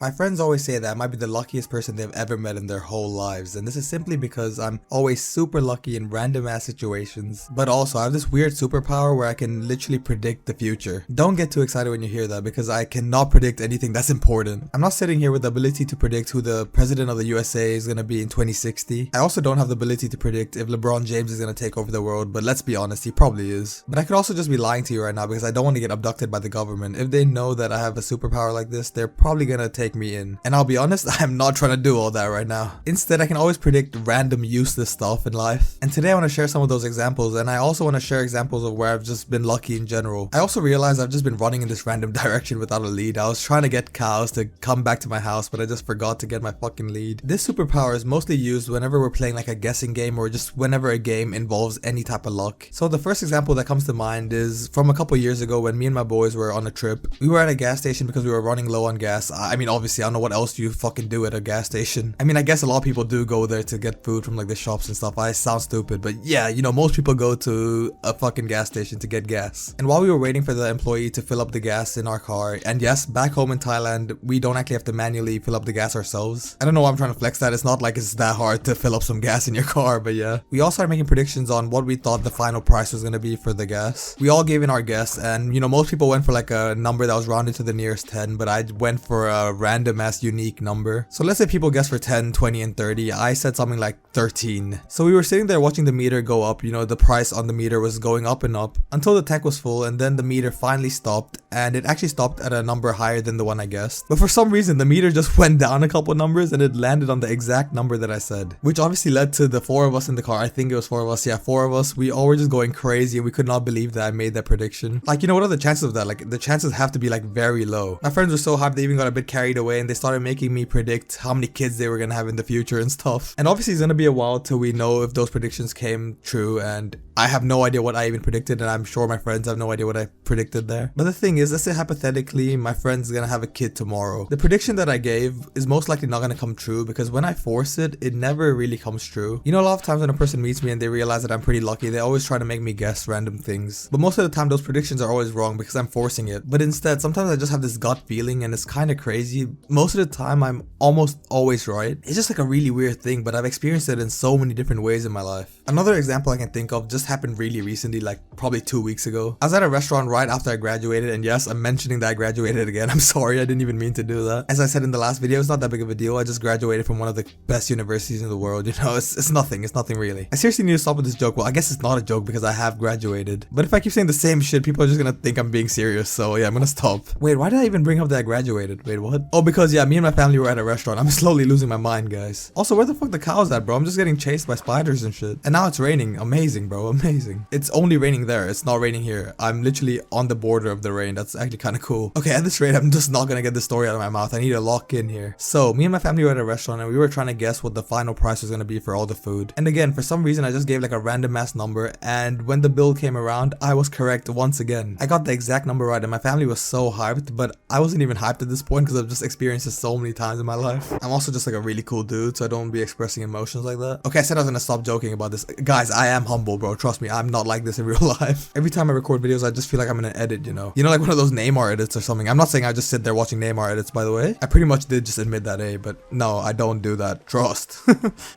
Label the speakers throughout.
Speaker 1: My friends always say that I might be the luckiest person they've ever met in their whole lives, and this is simply because I'm always super lucky in random ass situations, but also I have this weird superpower where I can literally predict the future. Don't get too excited when you hear that because I cannot predict anything that's important. I'm not sitting here with the ability to predict who the president of the USA is going to be in 2060. I also don't have the ability to predict if LeBron James is going to take over the world, but let's be honest, he probably is. But I could also just be lying to you right now because I don't want to get abducted by the government. If they know that I have a superpower like this, they're probably going to take me in. And I'll be honest, I'm not trying to do all that right now. Instead, I can always predict random useless stuff in life. And today I want to share some of those examples, and I also want to share examples of where I've just been lucky in general. I also realized I've just been running in this random direction without a lead. I was trying to get cows to come back to my house, but I just forgot to get my fucking lead. This superpower is mostly used whenever we're playing like a guessing game or just whenever a game involves any type of luck. So the first example that comes to mind is from a couple years ago when me and my boys were on a trip. We were at a gas station because we were running low on gas. I mean, obviously, I don't know what else you fucking do at a gas station. I mean, I guess a lot of people do go there to get food from like the shops and stuff. I sound stupid, but yeah, you know, most people go to a fucking gas station to get gas. And while we were waiting for the employee to fill up the gas in our car, and yes, back home in Thailand, we don't actually have to manually fill up the gas ourselves. I don't know why I'm trying to flex that. It's not like it's that hard to fill up some gas in your car, but yeah. We all started making predictions on what we thought the final price was going to be for the gas. We all gave in our guess, and you know, most people went for like a number that was rounded to the nearest 10, but I went for a random ass unique number. So let's say people guessed for 10, 20, and 30. I said something like 13. So we were sitting there watching the meter go up. You know, the price on the meter was going up and up until the tank was full, and then the meter finally stopped, and it actually stopped at a number higher than the one I guessed. But for some reason, the meter just went down a couple numbers and it landed on the exact number that I said, which obviously led to the four of us in the car. I think it was four of us. Yeah, four of us. We all were just going crazy and we could not believe that I made that prediction. Like, you know, what are the chances of that? Like, the chances have to be like very low. My friends were so hyped they even got a bit carried away and they started making me predict how many kids they were gonna have in the future and stuff. And obviously it's gonna be a while till we know if those predictions came true, and I have no idea what I even predicted, and I'm sure my friends have no idea what I predicted there. But the thing is, let's say hypothetically my friend's gonna have a kid tomorrow. The prediction that I gave is most likely not gonna come true because when I force it, it never really comes true. You know, a lot of times when a person meets me and they realize that I'm pretty lucky, they always try to make me guess random things. But most of the time those predictions are always wrong because I'm forcing it. But instead, sometimes I just have this gut feeling and it's kind of crazy. Most of the time I'm almost always right. It's just like a really weird thing, but I've experienced it in so many different ways in my life. Another example I can think of just happened really recently, like probably 2 weeks ago. I was at a restaurant right after I graduated, and yes, I'm mentioning that I graduated again. I'm sorry, I didn't even mean to do that. As I said in the last video, it's not that big of a deal. I just graduated from one of the best universities in the world. You know, it's nothing really. I seriously need to stop with this joke. Well, I guess it's not a joke because I have graduated. But if I keep saying the same shit, people are just gonna think I'm being serious. So yeah, I'm gonna stop. Wait, why did I even bring up that I graduated? Wait, what? Oh, because yeah, me and my family were at a restaurant. I'm slowly losing my mind, guys. Also, where the fuck the cows at, bro? I'm just getting chased by spiders and shit. And now it's raining. Amazing, bro. Amazing. It's only raining there. It's not raining here. I'm literally on the border of the rain. That's actually kind of cool. Okay, at this rate, I'm just not gonna get this story out of my mouth. I need to lock in here. So, me and my family were at a restaurant and we were trying to guess what the final price was gonna be for all the food. And again, for some reason, I just gave like a random ass number, and when the bill came around, I was correct once again. I got the exact number right and my family was so hyped, but I wasn't even hyped at this point because I've just experienced this so many times in my life. I'm also just like a really cool dude, so I don't be expressing emotions like that. Okay, I said I was gonna stop joking about this. Guys, I am humble, bro. Trust me, I'm not like this in real life. Every time I record videos, I just feel like I'm in an edit, you know? You know, like one of those Neymar edits or something. I'm not saying I just sit there watching Neymar edits, by the way. I pretty much did just admit that, but no, I don't do that. Trust.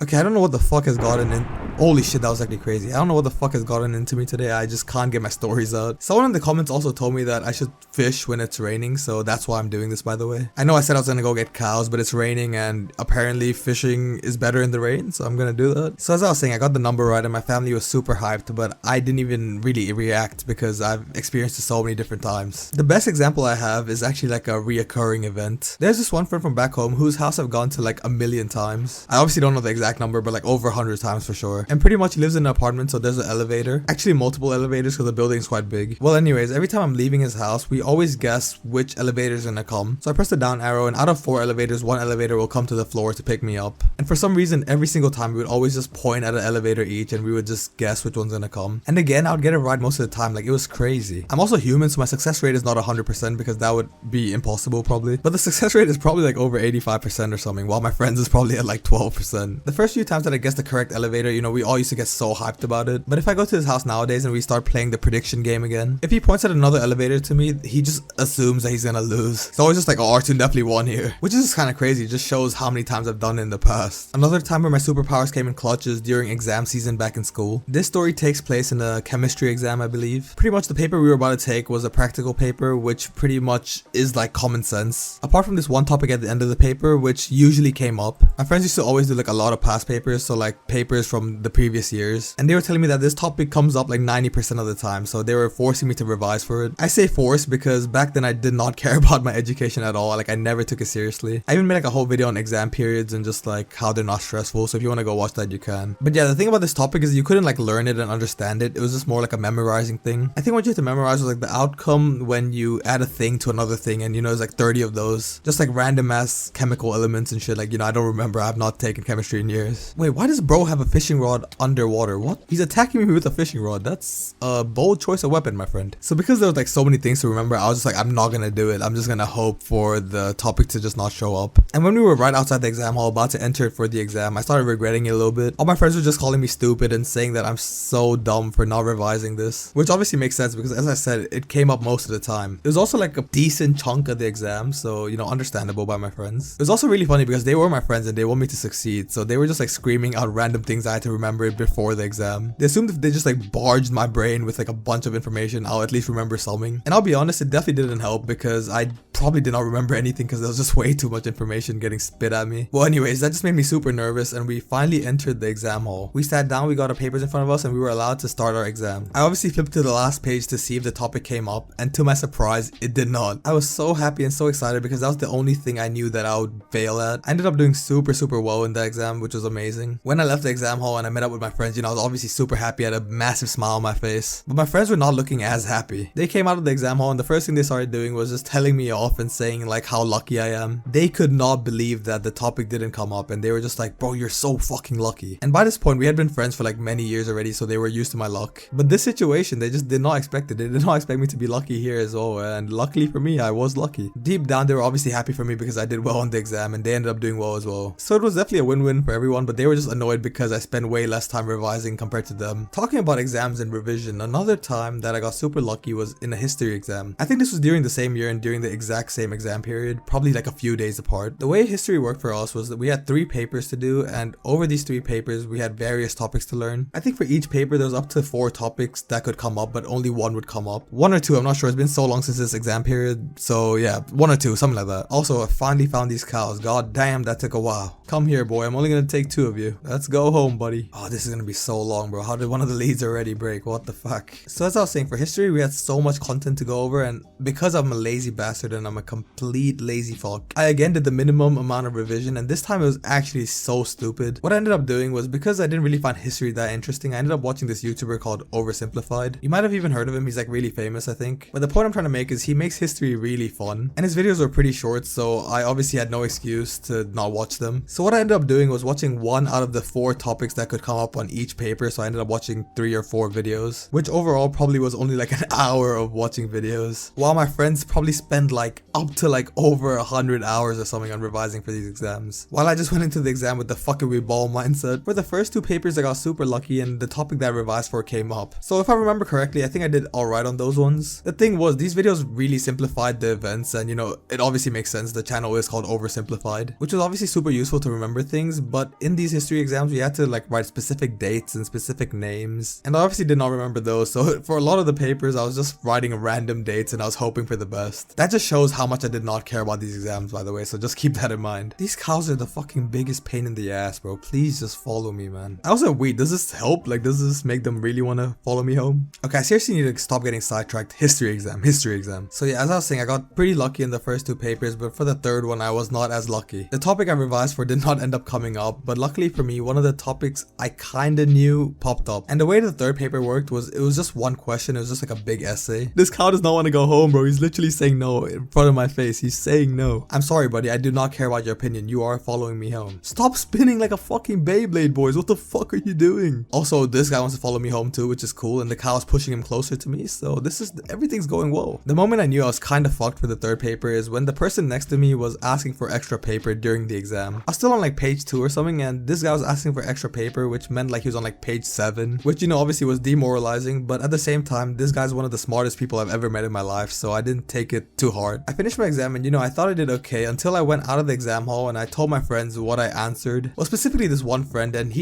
Speaker 1: Okay, I don't know what the fuck has gotten in. Holy shit, that was actually crazy. I don't know what the fuck has gotten into me today. I just can't get my stories out. Someone in the comments also told me that I should fish when it's raining, so that's why I'm doing this, by the way. I know I said I was gonna go get cows, but it's raining and apparently fishing is better in the rain, so I'm gonna do that. So as I was saying, I got the number right and my family was super hyped, but I didn't even really react because I've experienced it so many different times. The best example I have is actually like a reoccurring event. There's this one friend from back home whose house I've gone to like 1,000,000 times. I obviously don't know the exact number, but like over 100 times for sure. And pretty much he lives in an apartment, so there's an elevator. Actually multiple elevators because the building's quite big. Well, anyways, every time I'm leaving his house, we always guess which elevator is gonna come. So I press the down arrow and out of 4 elevators, 1 elevator will come to the floor to pick me up. And for some reason, every single time we would always just point at an elevator each and we would just guess which one's one's gonna come. And again, I would get it right most of the time. Like, it was crazy. I'm also human, so my success rate is not 100% because that would be impossible probably. But the success rate is probably like over 85% or something, while my friends is probably at like 12%. The first few times that I guessed the correct elevator, you know, we all used to get so hyped about it. But if I go to his house nowadays and we start playing the prediction game again, if he points at another elevator to me, he just assumes that he's gonna lose. It's always just like, oh, Artun definitely won here, which is just kind of crazy. It just shows how many times I've done it in the past. Another time where my superpowers came in clutch is during exam season back in school. This story takes place in a chemistry exam, I believe. Pretty much the paper we were about to take was a practical paper, which pretty much is like common sense. Apart from this one topic at the end of the paper, which usually came up. My friends used to always do like a lot of past papers, so like papers from the previous years. And they were telling me that this topic comes up like 90% of the time, so they were forcing me to revise for it. I say force because back then I did not care about my education at all. Like, I never took it seriously. I even made like a whole video on exam periods and just like how they're not stressful, so if you want to go watch that, you can. But yeah, the thing about this topic is you couldn't like learn it and understand it. It was just more like a memorizing thing. I think what you had to memorize was like the outcome when you add a thing to another thing, and you know, there's like 30 of those, just like random ass chemical elements and shit. Like, you know, I don't remember. I've not taken chemistry in years. Wait, why does bro have a fishing rod underwater? What? He's attacking me with a fishing rod. That's a bold choice of weapon, my friend. So because there was like so many things to remember, I was just like, I'm not gonna do it. I'm just gonna hope for the topic to just not show up. And when we were right outside the exam hall about to enter for the exam, I started regretting it a little bit. All my friends were just calling me stupid and saying that I'm so dumb for not revising this, which obviously makes sense because, as I said, it came up most of the time. It was also like a decent chunk of the exam, so, you know, understandable by my friends. It was also really funny because they were my friends and they want me to succeed, so they were just like screaming out random things I had to remember before the exam. They assumed if they just like barged my brain with like a bunch of information, I'll at least remember something. And I'll be honest, it definitely didn't help because I probably did not remember anything because there was just way too much information getting spit at me. Well, anyways, that just made me super nervous, and we finally entered the exam hall. We sat down, we got our papers in front of us, and we were allowed to start our exam. I obviously flipped to the last page to see if the topic came up, and to my surprise, it did not. I was so happy and so excited because that was the only thing I knew that I would fail at. I ended up doing super well in the exam, which was amazing. When I left the exam hall and I met up with my friends, you know, I was obviously super happy. I had a massive smile on my face, but my friends were not looking as happy. They came out of the exam hall and the first thing they started doing was just telling me off and saying like how lucky I am. They could not believe that the topic didn't come up, and they were just like, bro, you're so fucking lucky. And by this point, we had been friends for like many years already, so they were used to my luck. But this situation, they just did not expect it. They did not expect me to be lucky here as well, and luckily for me, I was lucky. Deep down, they were obviously happy for me because I did well on the exam, and they ended up doing well as well. So it was definitely a win-win for everyone, but they were just annoyed because I spent way less time revising compared to them. Talking about exams and revision, another time that I got super lucky was in a history exam. I think this was during the same year and during the exact same exam period, probably like a few days apart. The way history worked for us was that we had 3 papers to do, and over these 3 papers, we had various topics to learn. I think for each paper, there was up to 4 topics that could come up, but only 1 would come up. 1 or 2, I'm not sure. It's been so long since this exam period. So yeah, 1 or 2, something like that. Also, I finally found these cows. God damn, that took a while. Come here, boy. I'm only gonna take 2 of you. Let's go home, buddy. Oh, this is gonna be so long, bro. How did one of the leads already break? What the fuck? So as I was saying, for history, we had so much content to go over, and because I'm a lazy bastard and I'm a complete lazy fuck, I again did the minimum amount of revision, and this time it was actually so stupid. What I ended up doing was, because I didn't really find history that interesting, I ended up watching this YouTuber called Oversimplified. You might have even heard of him. He's like really famous, I think. But the point I'm trying to make is he makes history really fun, and his videos were pretty short, so I obviously had no excuse to not watch them. So what I ended up doing was watching 1 out of the 4 topics that could come up on each paper, so I ended up watching 3 or 4 videos, which overall probably was only like an hour of watching videos, while my friends probably spend like up to like over 100 hours or something on revising for these exams, while I just went into the exam with the fuckery ball mindset. For the first 2 papers, I got super lucky and the topic that I revised for came up. So if I remember correctly, I think I did alright on those ones. The thing was, these videos really simplified the events, and you know, it obviously makes sense. The channel is called Oversimplified, which was obviously super useful to remember things, but in these history exams, we had to like write specific dates and specific names, and I obviously did not remember those, so for a lot of the papers, I was just writing random dates and I was hoping for the best. That just shows how much I did not care about these exams, by the way, so just keep that in mind. These cows are the fucking biggest pain in the ass, bro. Please just follow me, man. I also, wait, does this help? Like, does this make them really want to follow me home? Okay, I seriously need to stop getting sidetracked. History exam. So yeah, as I was saying, I got pretty lucky in the first 2 papers, but for the 3rd one, I was not as lucky. The topic I revised for did not end up coming up, but luckily for me, one of the topics I kinda knew popped up. And the way the 3rd paper worked was, it was just 1 question. It was just like a big essay. This cow does not want to go home, bro. He's literally saying no in front of my face. He's saying no. I'm sorry, buddy. I do not care about your opinion. You are following me home. Stop spinning like a fucking Beyblade, boys. What the fuck are you doing? Also, this this guy wants to follow me home too, which is cool, and the cow's pushing him closer to me, so everything's going well. The moment I knew I was kind of fucked for the third paper is when the person next to me was asking for extra paper during the exam. I was still on like page 2 or something, and this guy was asking for extra paper, which meant like he was on like page 7, which, you know, obviously was demoralizing, but at the same time, this guy's one of the smartest people I've ever met in my life, so I didn't take it too hard. I finished my exam, and you know, I thought I did okay until I went out of the exam hall and I told my friends what I answered. Well, specifically this one friend, and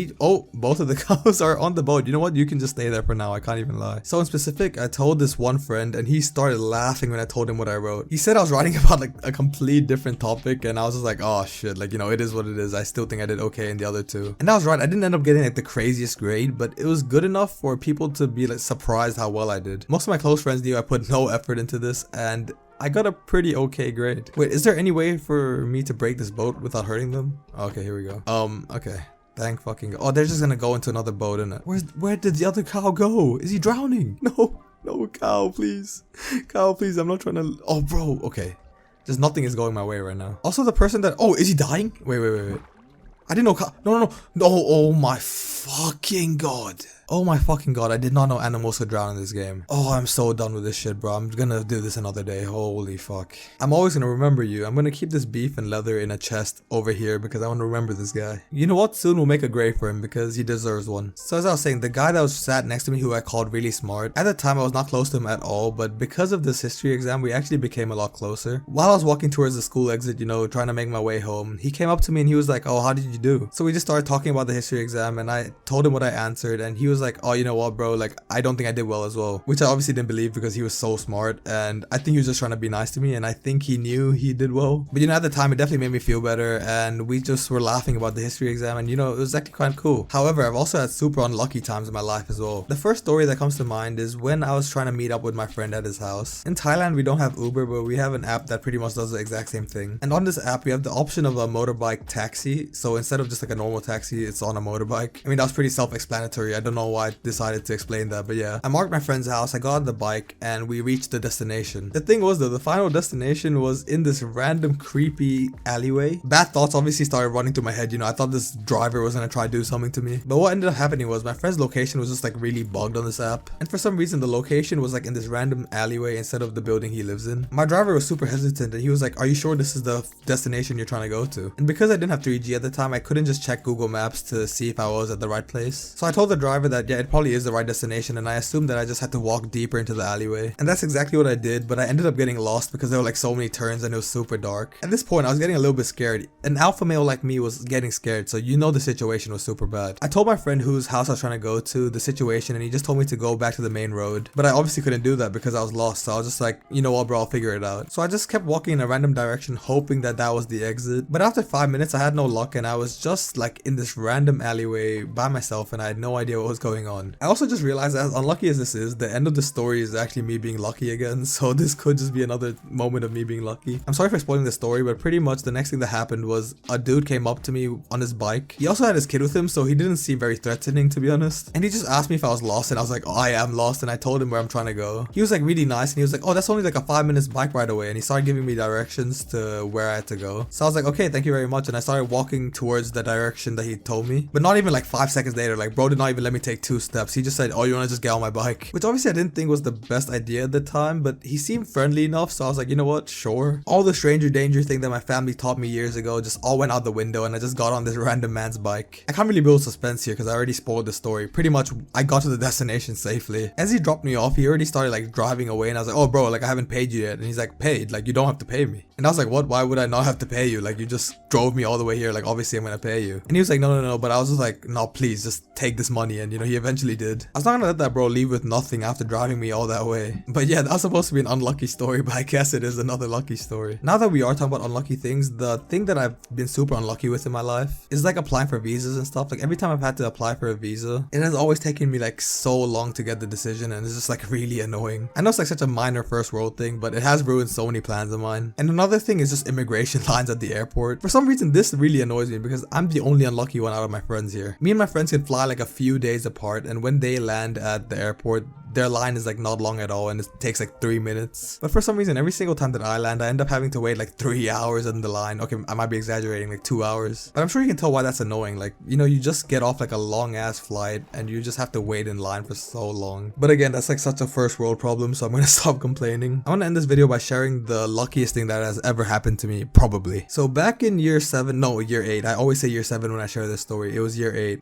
Speaker 1: both of the cows are on the boat. You know what? You can just stay there for now. I can't even lie. So in specific, I told this one friend, and he started laughing when I told him what I wrote. He said I was writing about like a complete different topic, and I was just like, oh shit, like, you know, it is what it is. I still think I did okay in the other two. And I was right. I didn't end up getting like the craziest grade, but it was good enough for people to be like surprised how well I did. Most of my close friends knew I put no effort into this, and I got a pretty okay grade. Wait, is there any way for me to break this boat without hurting them? Okay, here we go. Okay. Thank fucking God. Oh, they're just gonna go into another boat, innit? Where did the other cow go? Is he drowning? No, cow, please. Cow, please, I'm not trying to... Oh, bro, okay. Just nothing is going my way right now. Also, the person that... Oh, is he dying? Wait. I didn't know cow... No. Oh my fucking God. Oh my fucking God, I did not know animals could drown in this game. Oh, I'm so done with this shit, bro. I'm gonna do this another day. Holy fuck. I'm always gonna remember you. I'm gonna keep this beef and leather in a chest over here because I want to remember this guy. You know what? Soon we'll make a grave for him because he deserves one. So as I was saying, the guy that was sat next to me who I called really smart, at the time I was not close to him at all, but because of this history exam, we actually became a lot closer. While I was walking towards the school exit, you know, trying to make my way home, he came up to me and he was like, oh, how did you do? So we just started talking about the history exam, and I told him what I answered, and he was like, oh, you know what, bro, like, I don't think I did well as well, which I obviously didn't believe because he was so smart, and I think he was just trying to be nice to me, and I think he knew he did well. But you know, at the time it definitely made me feel better, and we just were laughing about the history exam, and you know, it was actually quite cool. However, I've also had super unlucky times in my life as well. The first story that comes to mind is when I was trying to meet up with my friend at his house. In Thailand we don't have Uber, but we have an app that pretty much does the exact same thing, and on this app we have the option of a motorbike taxi. So instead of just like a normal taxi, it's on a motorbike. I mean, that was pretty self-explanatory. I don't know why I decided to explain that, but yeah. I marked my friend's house, I got on the bike, and we reached the destination. The thing was though, the final destination was in this random creepy alleyway. Bad thoughts obviously started running through my head, you know, I thought this driver was gonna try to do something to me. But what ended up happening was my friend's location was just like really bugged on this app, and for some reason the location was like in this random alleyway instead of the building he lives in. My driver was super hesitant, and he was like, are you sure this is the destination you're trying to go to? And because I didn't have 3G at the time, I couldn't just check Google Maps to see if I was at the right place. So I told the driver that yeah, it probably is the right destination, and I assumed that I just had to walk deeper into the alleyway. And that's exactly what I did, but I ended up getting lost because there were like so many turns and it was super dark. At this point I was getting a little bit scared. An alpha male like me was getting scared, so you know the situation was super bad. I told my friend whose house I was trying to go to the situation, and he just told me to go back to the main road, but I obviously couldn't do that because I was lost. So I was just like, you know what, bro, I'll figure it out. So I just kept walking in a random direction hoping that that was the exit, but after 5 minutes I had no luck, and I was just like in this random alleyway by myself, and I had no idea what was going on. I also just realized that as unlucky as this is, the end of the story is actually me being lucky again, so this could just be another moment of me being lucky. I'm sorry for spoiling the story, but pretty much the next thing that happened was a dude came up to me on his bike. He also had his kid with him, so he didn't seem very threatening, to be honest. And he just asked me if I was lost, and I was like, oh, I am lost, and I told him where I'm trying to go. He was like really nice, and he was like, oh, that's only like a 5 minutes bike ride away, and he started giving me directions to where I had to go. So I was like, okay, thank you very much, and I started walking towards the direction that he told me. But not even like 5 seconds later, like, bro did not even let me take 2 steps. He just said, oh, you want to just get on my bike? Which obviously I didn't think was the best idea at the time, but he seemed friendly enough, so I was like, you know what, sure. All the stranger danger thing that my family taught me years ago just all went out the window, and I just got on this random man's bike. I can't really build suspense here because I already spoiled the story. Pretty much I got to the destination safely. As he dropped me off, he already started like driving away, and I was like, oh bro, like I haven't paid you yet. And he's like, paid? Like you don't have to pay me. And I was like, what? Why would I not have to pay you? Like you just drove me all the way here, like obviously I'm gonna pay you. And he was like, no, but I was just like, no, please just take this money. And you know, he eventually did. I was not gonna let that bro leave with nothing after driving me all that way. But yeah, that was supposed to be an unlucky story, but I guess it is another lucky story. Now that we are talking about unlucky things, the thing that I've been super unlucky with in my life is like applying for visas and stuff. Like every time I've had to apply for a visa, it has always taken me like so long to get the decision, and it's just like really annoying. I know it's like such a minor first world thing, but it has ruined so many plans of mine. And another thing is just immigration lines at the airport. For some reason this really annoys me because I'm the only unlucky one out of my friends here. Me and my friends can fly like a few days apart, and when they land at the airport, their line is like not long at all and it takes like 3 minutes. But for some reason, every single time that I land, I end up having to wait like 3 hours in the line. Okay, I might be exaggerating, like 2 hours. But I'm sure you can tell why that's annoying. Like, you know, you just get off like a long ass flight and you just have to wait in line for so long. But again, that's like such a first world problem, so I'm gonna stop complaining. I want to end this video by sharing the luckiest thing that has ever happened to me, probably. So back in year 8. I always say year 7 when I share this story. It was year 8.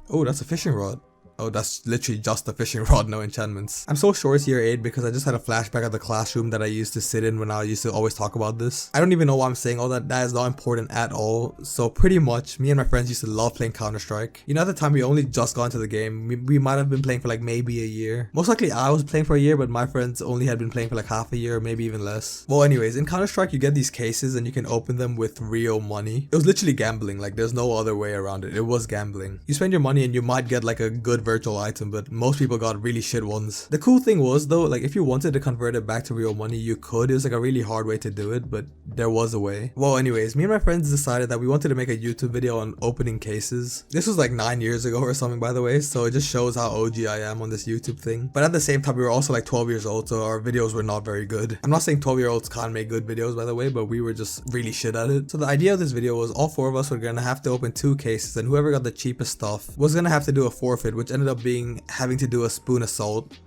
Speaker 1: Oh, that's a fishing rod. Oh, that's literally just a fishing rod, no enchantments. I'm so sure it's year 8 because I just had a flashback of the classroom that I used to sit in when I used to always talk about this. I don't even know why I'm saying all that. That is not important at all. So pretty much, me and my friends used to love playing Counter-Strike. You know, at the time we only just got into the game. We might have been playing for like maybe a year. Most likely I was playing for a year, but my friends only had been playing for like half a year, or maybe even less. Well, anyways, in Counter-Strike you get these cases and you can open them with real money. It was literally gambling. Like, there's no other way around it. It was gambling. You spend your money and you might get like a good virtual item, but most people got really shit ones. The cool thing was though, like if you wanted to convert it back to real money, you could. It was like a really hard way to do it, but there was a way. Well, anyways, me and my friends decided that we wanted to make a YouTube video on opening cases. This was like 9 years ago or something, by the way, so it just shows how OG I am on this YouTube thing. But at the same time, we were also like 12 years old, so our videos were not very good. I'm not saying 12-year-olds can't make good videos, by the way, but we were just really shit at it. So the idea of this video was all 4 of us were gonna have to open 2 cases, and whoever got the cheapest stuff was gonna have to do a forfeit, which ended up being having to do a spoon of salt.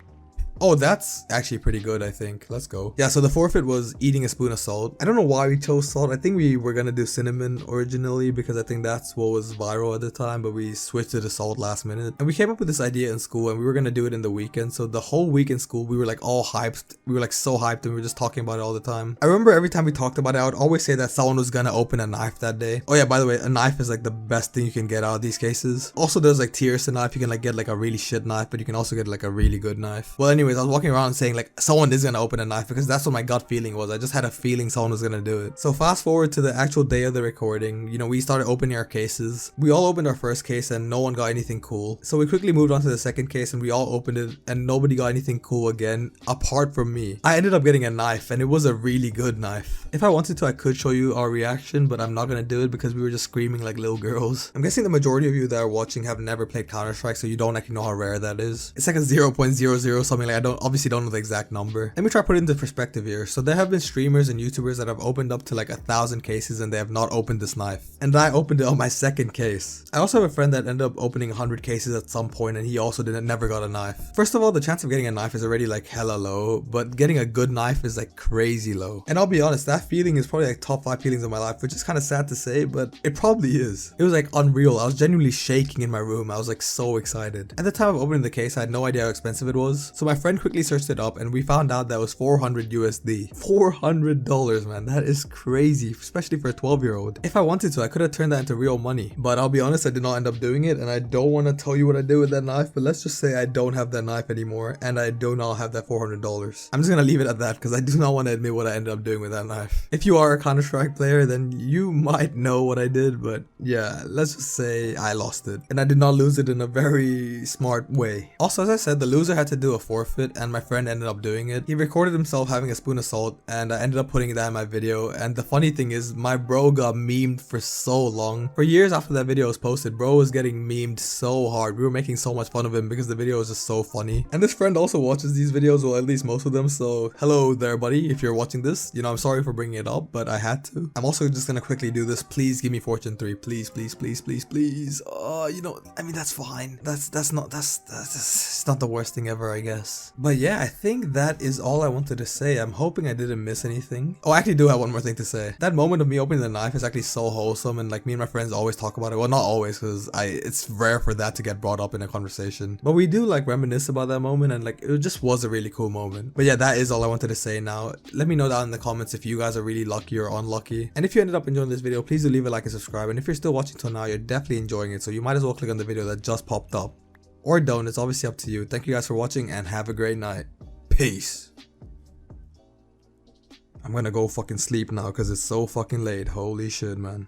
Speaker 1: Oh, that's actually pretty good, I think. Let's go. Yeah, so the forfeit was eating a spoon of salt. I don't know why we chose salt. I think we were gonna do cinnamon originally because I think that's what was viral at the time, but we switched to the salt last minute. And we came up with this idea in school and we were gonna do it in the weekend. So the whole week in school, we were like all hyped. We were like so hyped and we were just talking about it all the time. I remember every time we talked about it, I would always say that someone was gonna open a knife that day. Oh yeah, by the way, a knife is like the best thing you can get out of these cases. Also, there's like tiers to knife. You can like get like a really shit knife, but you can also get like a really good knife. Well, anyways, I was walking around saying like someone is gonna open a knife because that's what my gut feeling was. I just had a feeling someone was gonna do it. So fast forward to the actual day of the recording, you know, we started opening our cases. We all opened our first case and no one got anything cool. So we quickly moved on to the second case and we all opened it and nobody got anything cool again apart from me. I ended up getting a knife and it was a really good knife. If I wanted to, I could show you our reaction, but I'm not gonna do it because we were just screaming like little girls. I'm guessing the majority of you that are watching have never played Counter-Strike, so you don't actually know how rare that is. It's like a 0.00 something. Like, I obviously don't know the exact number. Let me try to put it into perspective here. So there have been streamers and YouTubers that have opened up to like 1,000 cases and they have not opened this knife. And I opened it on my second case. I also have a friend that ended up opening 100 cases at some point and he also never got a knife. First of all, the chance of getting a knife is already like hella low, but getting a good knife is like crazy low. And I'll be honest, that feeling is probably like top 5 feelings of my life, which is kind of sad to say, but it probably is. It was like unreal. I was genuinely shaking in my room. I was like so excited. At the time of opening the case, I had no idea how expensive it was. So my friend quickly searched it up and we found out that was 400 USD. $400, man. That is crazy, especially for a 12-year-old. If I wanted to, I could have turned that into real money. But I'll be honest, I did not end up doing it, and I don't want to tell you what I did with that knife, but let's just say I don't have that knife anymore, and I do not have that $400. I'm just gonna leave it at that, because I do not want to admit what I ended up doing with that knife. If you are a Counter-Strike player, then you might know what I did, but yeah, let's just say I lost it. And I did not lose it in a very smart way. Also, as I said, the loser had to do a forfeit, and my friend ended up doing it. He recorded himself having a spoon of salt, and I ended up putting that in my video. And the funny thing is, my bro got memed for so long. For years after that video was posted, bro was getting memed so hard. We were making so much fun of him because the video was just so funny. And this friend also watches these videos, well, at least most of them. So hello there, buddy. If you're watching this, you know, I'm sorry for bringing it up, but I had to. I'm also just gonna quickly do this. Please give me Fortune 3. Please, please, please, please, please. You know, I mean, that's fine. That's not the worst thing ever, I guess. But yeah, I think that is all I wanted to say. I'm hoping I didn't miss anything. Oh, I actually do have one more thing to say. That moment of me opening the knife is actually so wholesome, and like me and my friends always talk about it. Well, not always, because it's rare for that to get brought up in a conversation. But we do like reminisce about that moment, and like it just was a really cool moment. But yeah, that is all I wanted to say now. Let me know down in the comments if you guys are really lucky or unlucky. And if you ended up enjoying this video, please do leave a like and subscribe. And if you're still watching till now, you're definitely enjoying it, so you might as well click on the video that just popped up. Or don't, it's obviously up to you. Thank you guys for watching and have a great night. Peace. I'm gonna go fucking sleep now because it's so fucking late. Holy shit, man.